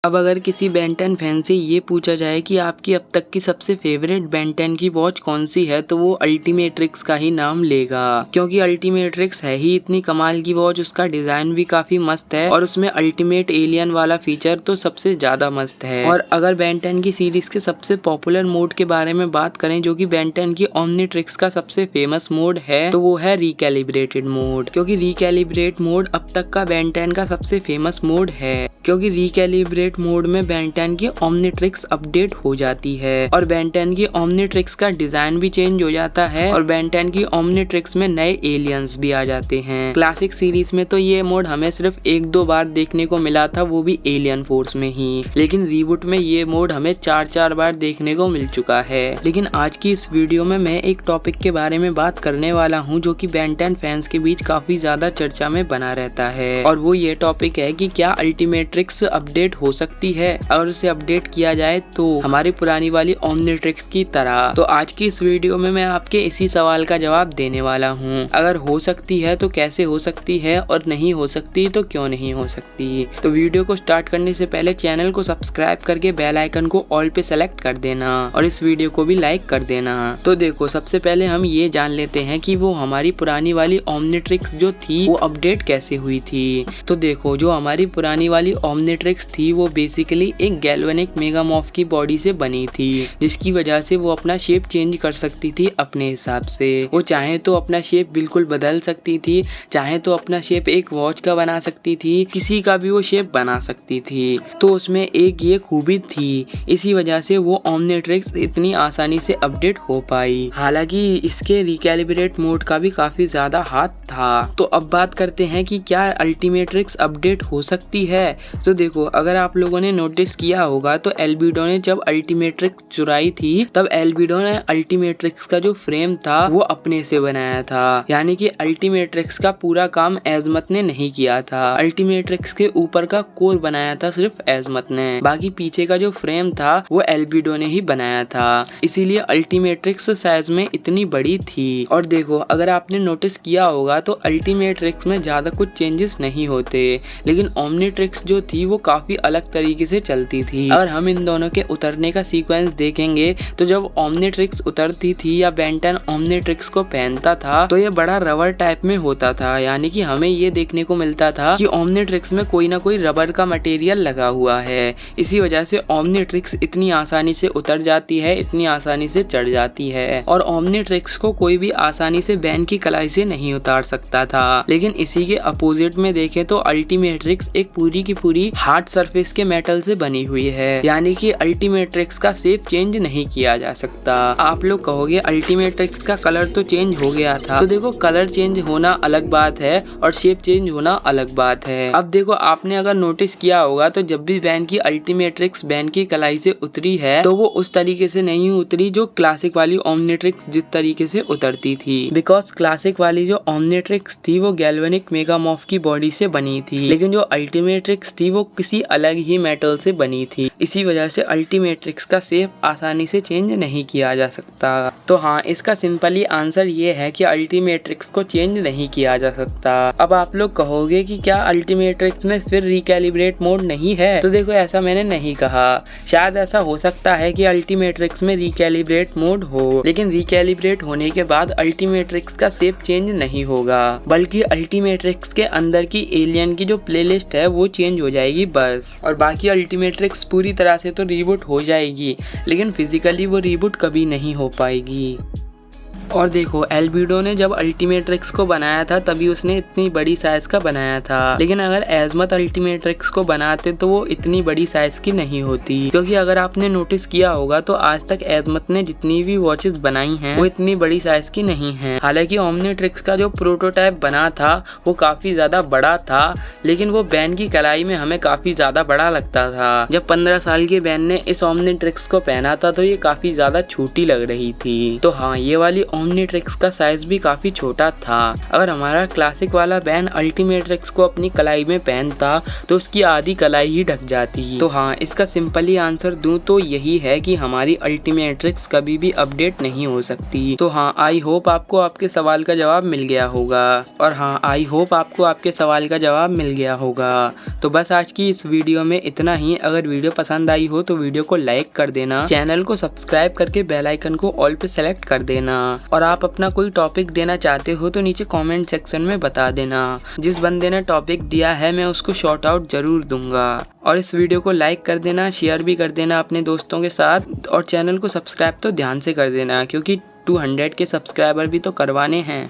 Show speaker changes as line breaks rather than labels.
अब अगर किसी बेन 10 फैन से ये पूछा जाए कि आपकी अब तक की सबसे फेवरेट बेन 10 की वॉच कौन सी है, तो वो अल्टीमेट्रिक्स का ही नाम लेगा, क्योंकि अल्टीमेट्रिक्स है ही इतनी कमाल की वॉच। उसका डिजाइन भी काफी मस्त है और उसमें अल्टीमेट एलियन वाला फीचर तो सबसे ज्यादा मस्त है। और अगर बेन 10 की सीरीज के सबसे पॉपुलर मोड के बारे में बात करें, जो कि बेन 10 की ओमनीट्रिक्स का सबसे फेमस मोड है, तो वो है रिकैलिब्रेटेड मोड। क्योंकि रिकैलिब्रेट मोड अब तक का बेन 10 का सबसे फेमस मोड है, क्योंकि रिकैलिब्रेट मोड में बेन 10 की ओमनीट्रिक्स अपडेट हो जाती है और बेन 10 की ओमनीट्रिक्स का डिजाइन भी चेंज हो जाता है और बेन 10 की ओमनीट्रिक्स में नए एलियंस भी आ जाते हैं। क्लासिक सीरीज में तो ये मोड हमें सिर्फ 1-2 बार देखने को मिला था, वो भी एलियन फोर्स में ही, लेकिन रीबूट में ये मोड हमें 4-4 बार देखने को मिल चुका है। लेकिन आज की इस वीडियो में मैं एक टॉपिक के बारे में बात करने वाला हूँ जो कि बेन 10 फैंस के बीच काफी ज्यादा चर्चा में बना रहता है, और वो ये टॉपिक है कि क्या अल्टीमेट्रिक्स अपडेट हो सकती है। अगर उसे अपडेट किया जाए तो हमारी पुरानी वाली ओमनीट्रिक्स की तरह। तो आज की इस वीडियो में मैं आपके इसी सवाल का जवाब देने वाला हूँ। अगर हो सकती है तो कैसे हो सकती है, और नहीं हो सकती तो क्यों नहीं हो सकती। तो वीडियो को स्टार्ट करने से पहले चैनल को सब्सक्राइब करके बेल आइकन को ऑल पे सेलेक्ट कर देना और इस वीडियो को भी लाइक कर देना। तो देखो, सबसे पहले हम ये जान लेते हैं कि वो हमारी पुरानी वाली ओमनीट्रिक्स जो थी वो अपडेट कैसे हुई थी। तो देखो, जो हमारी पुरानी वाली ओमनीट्रिक्स थी वो बेसिकली एक गैल्वेनिक मेगामॉर्फ की बॉडी से बनी थी, जिसकी वजह से वो अपना शेप चेंज कर सकती थी अपने हिसाब से। वो चाहे तो अपना शेप बिल्कुल बदल सकती थी, चाहे तो अपना शेप एक वॉच का बना सकती थी, किसी का भी वो शेप बना सकती थी। तो उसमें एक ये खूबी थी, इसी वजह से वो ओमनीट्रिक्स इतनी आसानी से अपडेट हो पाई। हालांकि इसके रिकैलिब्रेट मोड का भी काफी ज्यादा हाथ था। तो अब बात करते हैं कि क्या अल्टीमेट्रिक्स अपडेट हो सकती है। तो देखो, अगर आप लोगों ने नोटिस किया होगा तो एल्बिडो ने जब अल्टीमेट्रिक्स चुराई थी, तब एल्बिडो ने अल्टीमेट्रिक्स का जो फ्रेम था वो अपने से बनाया था, यानी कि अल्टीमेट्रिक्स का पूरा काम एजमत ने नहीं किया था। अल्टीमेट्रिक्स के ऊपर का कोर बनाया था सिर्फ एजमत ने, बाकी पीछे का जो फ्रेम था वो एल्बिडो ने ही बनाया था, इसीलिए अल्टीमेट्रिक्स साइज में इतनी बड़ी थी। और देखो, अगर आपने नोटिस किया होगा तो अल्टीमेट्रिक्स में ज्यादा कुछ चेंजेस नहीं होते, लेकिन ओमनीट्रिक्स जो थी वो काफी अलग तरीके से चलती थी। अगर हम इन दोनों के उतरने का सीक्वेंस देखेंगे तो जब ओमनीट्रिक्स उतरती थी या बेन 10 ओमनीट्रिक्स को पहनता था तो ये बड़ा रबर टाइप में होता था, यानी कि हमें ये देखने को मिलता था कि ओमनीट्रिक्स में कोई ना कोई रबर का मटेरियल लगा हुआ है। इसी वजह से ओमनीट्रिक्स इतनी आसानी से उतर जाती है, इतनी आसानी से चढ़ जाती है, और ओमनीट्रिक्स को कोई भी आसानी से बेन की कलाई से नहीं उतार सकता था। लेकिन इसी के अपोजिट में देखें तो अल्टीमेट्रिक्स एक पूरी की पूरी हार्ड सरफेस के मेटल से बनी हुई है, यानी कि अल्टीमेट्रिक्स का शेप चेंज नहीं किया जा सकता। आप लोग कहोगे अल्टीमेट्रिक्स का कलर तो चेंज हो गया था। तो देखो, कलर चेंज होना अलग बात है और शेप चेंज होना अलग बात है। अब देखो, आपने अगर नोटिस किया होगा तो जब भी बेन की अल्टीमेट्रिक्स बेन की कलाई से उतरी है तो वो उस तरीके से नहीं उतरी जो क्लासिक वाली ओमनीट्रिक्स जिस तरीके से उतरती थी, बिकॉज क्लासिक वाली जो ओमनीट्रिक्स थी वो गैल्वेनिक मेगामॉर्फ की बॉडी से बनी थी, लेकिन जो अल्टीमेट्रिक्स थी वो किसी अलग ही मेटल से बनी थी। इसी वजह से अल्टीमेट्रिक्स का शेप आसानी से चेंज नहीं किया जा सकता। तो हाँ, इसका सिंपली आंसर ये है कि अल्टीमेट्रिक्स को चेंज नहीं किया जा सकता। अब आप लोग कहोगे कि क्या अल्टीमेट्रिक्स में फिर रिकैलिब्रेट मोड नहीं है। तो देखो, ऐसा मैंने नहीं कहा। शायद ऐसा हो सकता है कि अल्टीमेट्रिक्स में रिकैलिब्रेट मोड हो, लेकिन रिकैलिब्रेट होने के बाद अल्टीमेट्रिक्स का शेप चेंज नहीं होगा, बल्कि अल्टीमेट्रिक्स के अंदर की एलियन की जो प्लेलिस्ट है वो चेंज हो जाएगी बस। और बाकी अल्टीमेट्रिक्स पूरी तरह से तो रीबूट हो जाएगी, लेकिन फिजिकली वो रीबूट कभी नहीं हो पाएगी। और देखो, एल्बिडो ने जब अल्टीमेट्रिक्स को बनाया था तभी उसने इतनी बड़ी साइज का बनाया था, लेकिन अगर एजमत अल्टीमेट्रिक्स को बनाते तो वो इतनी बड़ी साइज की नहीं होती। क्योंकि अगर आपने नोटिस किया होगा तो आज तक एजमत ने जितनी भी वॉचेस बनाई हैं वो इतनी बड़ी साइज की नहीं है। हालांकि ओमनीट्रिक्स का जो प्रोटोटाइप बना था वो काफी ज्यादा बड़ा था, लेकिन वो बेन की कलाई में हमें काफी ज्यादा बड़ा लगता था। जब 15 साल के बेन ने इस ओमनीट्रिक्स को पहना था तो ये काफी ज्यादा छोटी लग रही थी। तो हाँ, ये वाली ओमनीट्रिक्स का साइज भी काफी छोटा था। अगर हमारा क्लासिक वाला बैन अल्टीमेट्रिक्स को अपनी कलाई में पहनता तो उसकी आधी कलाई ही ढक जाती। तो हाँ, इसका सिंपली आंसर दूं तो यही है कि हमारी अल्टीमेट्रिक्स कभी भी अपडेट नहीं हो सकती। तो हाँ, आई होप आपको आपके सवाल का जवाब मिल गया होगा। और हाँ, आई होप आपको आपके सवाल का जवाब मिल गया होगा। तो बस आज की इस वीडियो में इतना ही। अगर वीडियो पसंद आई हो तो वीडियो को लाइक कर देना, चैनल को सब्सक्राइब करके बेल आइकन को ऑल पे सेलेक्ट कर देना। और आप अपना कोई टॉपिक देना चाहते हो तो नीचे कमेंट सेक्शन में बता देना। जिस बंदे ने टॉपिक दिया है मैं उसको शॉर्ट आउट जरूर दूंगा। और इस वीडियो को लाइक कर देना, शेयर भी कर देना अपने दोस्तों के साथ, और चैनल को सब्सक्राइब तो ध्यान से कर देना क्योंकि 200 के सब्सक्राइबर भी तो करवाने हैं।